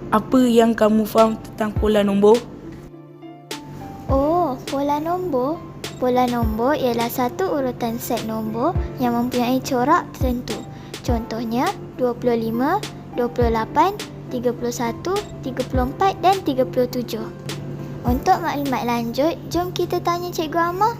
Apa yang kamu faham tentang pola nombor? Oh, pola nombor. Pola nombor ialah satu urutan set nombor yang mempunyai corak tertentu. Contohnya 25, 28, 31, 34 dan 37. Untuk maklumat lanjut, jom kita tanya Cikgu Amar.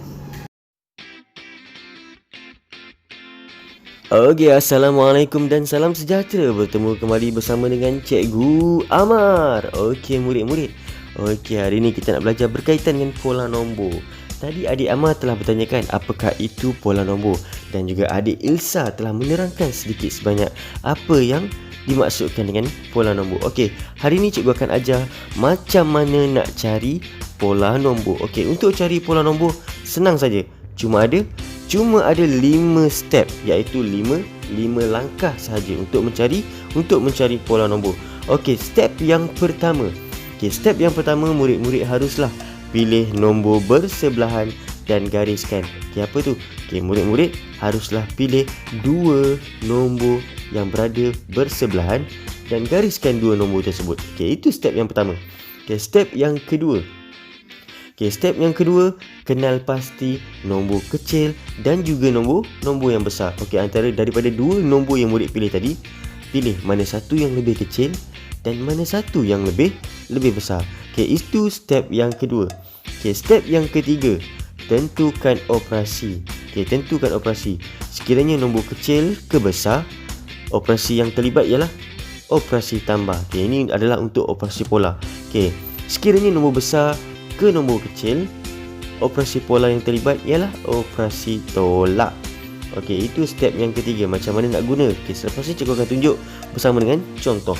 Okey, Assalamualaikum dan salam sejahtera. Bertemu kembali bersama dengan Cikgu Amar. Okey, murid-murid. Okey, hari ini kita nak belajar berkaitan dengan pola nombor. Tadi adik Amar telah bertanyakan apakah itu pola nombor, dan juga adik Ilsa telah menerangkan sedikit sebanyak apa yang dimaksudkan dengan pola nombor. Okey, hari ini cikgu akan ajar macam mana nak cari pola nombor. Okey, untuk cari pola nombor senang saja. Cuma ada 5 step, iaitu 5 langkah sahaja untuk mencari pola nombor. Okey, step yang pertama. Step yang pertama, murid-murid haruslah pilih nombor bersebelahan dan gariskan. Apa tu? Murid-murid haruslah pilih 2 nombor yang berada bersebelahan dan gariskan 2 nombor tersebut. Itu step yang pertama. Step yang kedua. Step yang kedua, kenal pasti nombor kecil dan juga nombor yang besar. Antara daripada 2 nombor yang murid pilih tadi, pilih mana satu yang lebih kecil dan mana satu yang lebih besar. Itu step yang kedua. Step yang ketiga, tentukan operasi. Tentukan operasi. Sekiranya nombor kecil ke besar, operasi yang terlibat ialah operasi tambah. Ini adalah untuk operasi pola. Sekiranya nombor besar ke nombor kecil, operasi pola yang terlibat ialah operasi tolak. Itu step yang ketiga, macam mana nak guna. Selepas ni cikgu akan tunjuk bersama dengan contoh.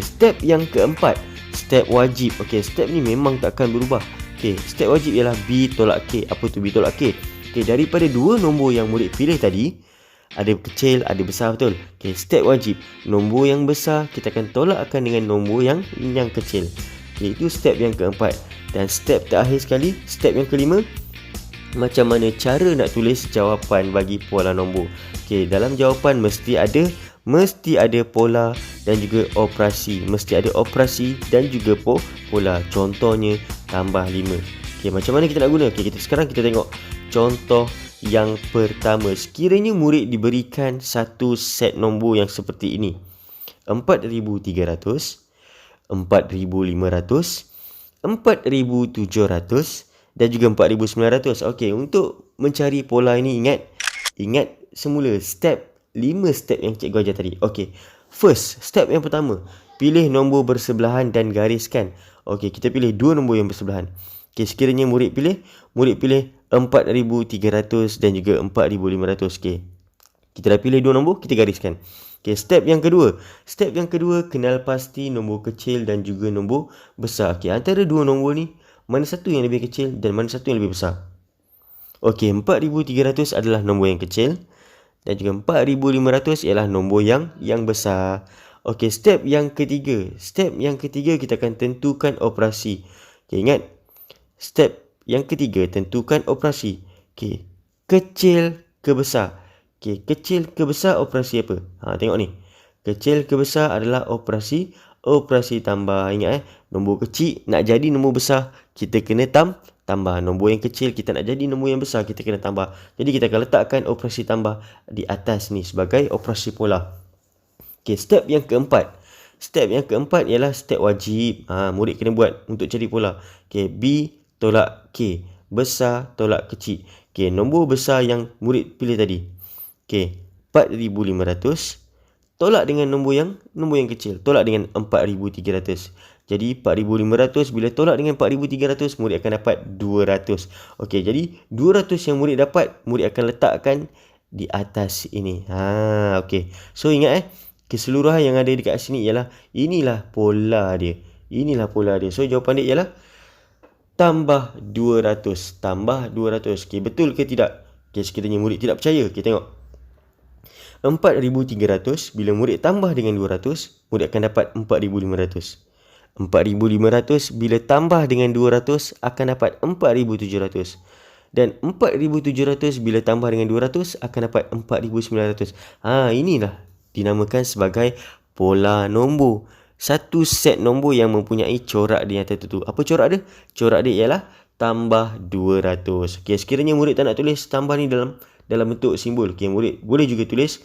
Step yang keempat, step wajib. Step ni memang tak akan berubah. Step wajib ialah B tolak K. Apa tu B tolak K? Daripada 2 nombor yang murid pilih tadi, ada kecil, ada besar, betul? Step wajib, nombor yang besar kita akan tolakkan dengan nombor yang kecil. Itu step yang keempat. Dan step terakhir sekali, step yang kelima, macam mana cara nak tulis jawapan bagi pola nombor. Dalam jawapan mesti ada pola dan juga operasi. Mesti ada operasi dan juga pola. Contohnya tambah 5. Macam mana kita nak guna? Sekarang kita tengok contoh yang pertama. Sekiranya murid diberikan satu set nombor yang seperti ini, 4,300, 4,500, 4,700 dan juga 4,900. Untuk mencari pola ini, ingat semula 5 step yang cikgu ajar tadi. First, step yang pertama, pilih nombor bersebelahan dan gariskan. Kita pilih 2 nombor yang bersebelahan. Sekiranya murid pilih 4,300 dan juga 4,500. Kita dah pilih 2 nombor, kita gariskan. Step yang kedua. Step yang kedua, kenal pasti nombor kecil dan juga nombor besar. Antara 2 nombor ni, mana satu yang lebih kecil dan mana satu yang lebih besar? 4,300 adalah nombor yang kecil dan juga 4,500 ialah nombor yang besar. Step yang ketiga. Step yang ketiga, kita akan tentukan operasi. Ingat, step yang ketiga, tentukan operasi. Kecil ke besar. Kecil ke besar operasi apa? Tengok ni. Kecil ke besar adalah operasi tambah. Ingat nombor kecil nak jadi nombor besar, kita kena tambah. Nombor yang kecil kita nak jadi nombor yang besar, kita kena tambah. Jadi kita akan letakkan operasi tambah di atas ni sebagai operasi pola. Step yang keempat. Step yang keempat ialah step wajib. Murid kena buat untuk cari pola. B tolak K. Besar tolak kecil. Nombor besar yang murid pilih tadi. 4,500 tolak dengan nombor yang kecil, tolak dengan 4,300. Jadi 4,500 bila tolak dengan 4,300, murid akan dapat 200. Jadi 200 yang murid dapat, murid akan letakkan di atas ini. So ingat keseluruhan yang ada dekat sini ialah inilah pola dia. So jawapan dia ialah tambah 200. Betul ke tidak? Sekiranya murid tidak percaya, kita tengok. 4,300 bila murid tambah dengan 200, murid akan dapat 4,500. 4,500 bila tambah dengan 200 akan dapat 4,700. Dan 4,700 bila tambah dengan 200 akan dapat 4,900. Inilah dinamakan sebagai pola nombor. satu set nombor yang mempunyai corak di yang tertentu. Apa corak dia? Corak dia ialah tambah 200. Okey, sekiranya murid tak nak tulis tambah ni dalam bentuk simbol, okey, murid boleh juga tulis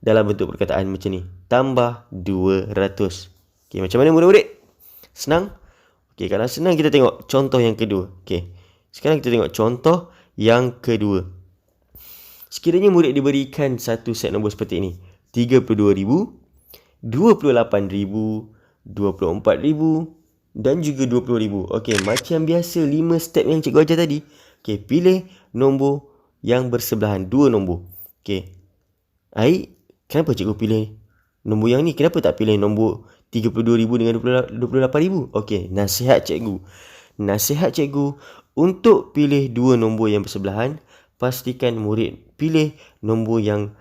dalam bentuk perkataan macam ni. Tambah 200. Okey, macam mana murid-murid? Senang? Okey, kalau senang kita tengok contoh yang kedua. Okey. Sekarang kita tengok contoh yang kedua. Sekiranya murid diberikan satu set nombor seperti ini. 32,000, 28,000, 24,000 dan juga 20,000. Okey, macam biasa 5 step yang cikgu ajar tadi. Okey, pilih nombor yang bersebelahan, 2 nombor. Okey. Aik, kenapa cikgu pilih nombor yang ni? Kenapa tak pilih nombor 32,000 dengan 28,000? Okey, nasihat cikgu. Nasihat cikgu, untuk pilih 2 nombor yang bersebelahan, pastikan murid pilih nombor yang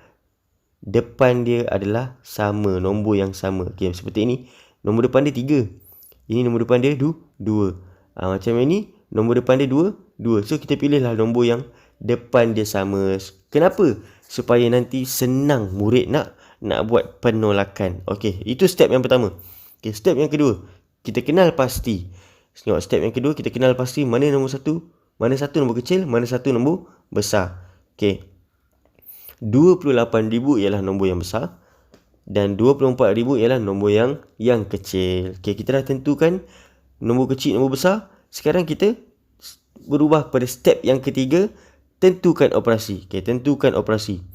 depan dia adalah sama, nombor yang sama. Okey, seperti ini. Nombor depan dia 3. Ini nombor depan dia 2. Macam ini, nombor depan dia 2. So, kita pilihlah nombor yang depan dia sama. Kenapa? Supaya nanti senang murid nak buat penolakan. Okey, itu step yang pertama. Okey, step yang kedua, kita kenal pasti. Tengok step yang kedua, kita kenal pasti mana nombor satu, mana satu nombor kecil, mana satu nombor besar. Okey. 28,000 ialah nombor yang besar dan 24,000 ialah nombor yang kecil. Okey, kita dah tentukan nombor kecil, nombor besar. Sekarang kita berubah pada step yang ketiga, tentukan operasi. Okey, tentukan operasi.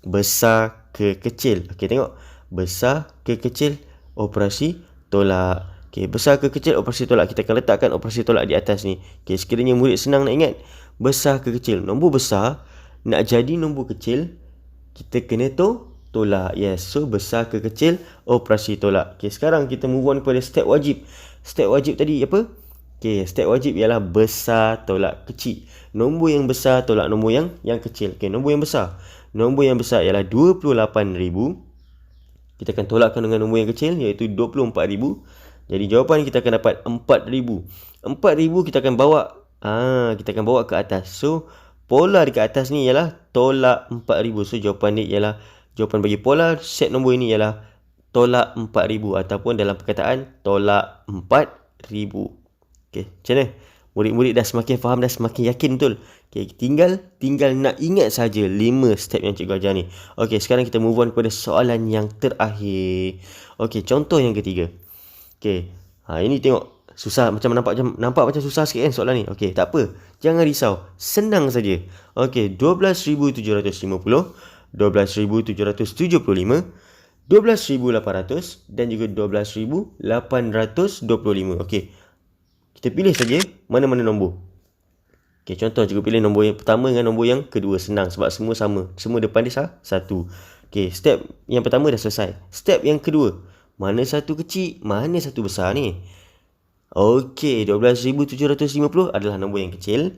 Besar ke kecil. Okey, tengok. Besar ke kecil, operasi tolak. Okey, besar ke kecil, operasi tolak. Kita akan letakkan operasi tolak di atas ni. Okey, sekiranya murid senang nak ingat, besar ke kecil. Nombor besar nak jadi nombor kecil, kita kena tolak. Yes, so besar ke kecil, operasi tolak. Okey, sekarang kita move on kepada step wajib. Step wajib tadi apa? Okey, step wajib ialah besar tolak kecil. Nombor yang besar tolak nombor yang kecil. Okey, nombor yang besar. Nombor yang besar ialah 28,000. Kita akan tolakkan dengan nombor yang kecil, iaitu 24,000. Jadi jawapan kita akan dapat 4,000. 4,000 kita akan bawa ke atas. So, pola dekat atas ni ialah tolak 4,000. So, jawapan bagi pola set nombor ini ialah tolak 4,000 ataupun dalam perkataan tolak 4,000. Okey, macam mana? Murid-murid dah semakin faham, dah semakin yakin betul. Okey, tinggal nak ingat saja 5 step yang cikgu ajar ni. Okey, sekarang kita move on kepada soalan yang terakhir. Okey, contoh yang ketiga. Okey, ini tengok susah, nampak macam susah sikit kan soalan ni. Okey, tak apa. Jangan risau. Senang saja. Okey, 12,750, 12,775, 12,800 dan juga 12,825. Okey. Kita pilih saja mana-mana nombor. Okey, contoh cikgu pilih nombor yang pertama dengan nombor yang kedua. Senang sebab semua sama. Semua depan dia satu. Okey, step yang pertama dah selesai. Step yang kedua, mana satu kecil, mana satu besar ni? Okey, 12,750 adalah nombor yang kecil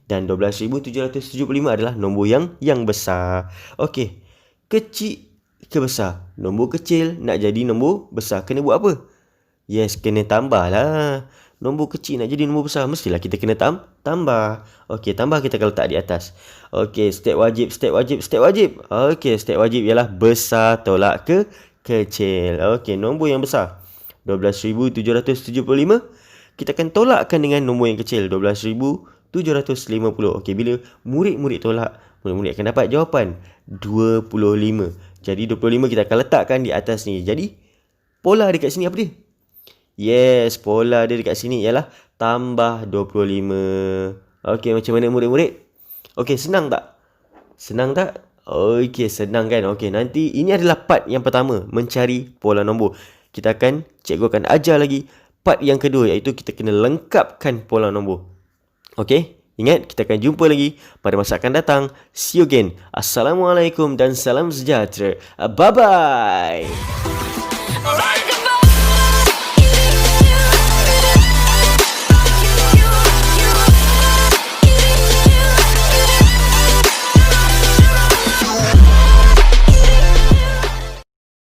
dan 12,775 adalah nombor yang besar. Okey, kecil ke besar? Nombor kecil nak jadi nombor besar, kena buat apa? Yes, kena tambah lah. Nombor kecil nak jadi nombor besar, mestilah kita kena tambah. Okey, tambah kita akan letak di atas. Okey, step wajib. Okey, step wajib ialah besar tolak ke kecil. Okey, nombor yang besar 12,775 kita akan tolakkan dengan nombor yang kecil 12,750. Okey, bila murid-murid tolak, murid-murid akan dapat jawapan 25. Jadi 25 kita akan letakkan di atas ni. Jadi pola dekat sini apa dia? Yes, pola dia dekat sini ialah tambah 25. Okey, macam mana murid-murid? Okey, senang tak? Okey, senang kan? Okey, nanti ini adalah part yang pertama, mencari pola nombor. Cikgu akan ajar lagi part yang kedua, iaitu kita kena lengkapkan pola nombor. Okey, ingat kita akan jumpa lagi pada masa akan datang. See you again. Assalamualaikum dan salam sejahtera. Bye-bye.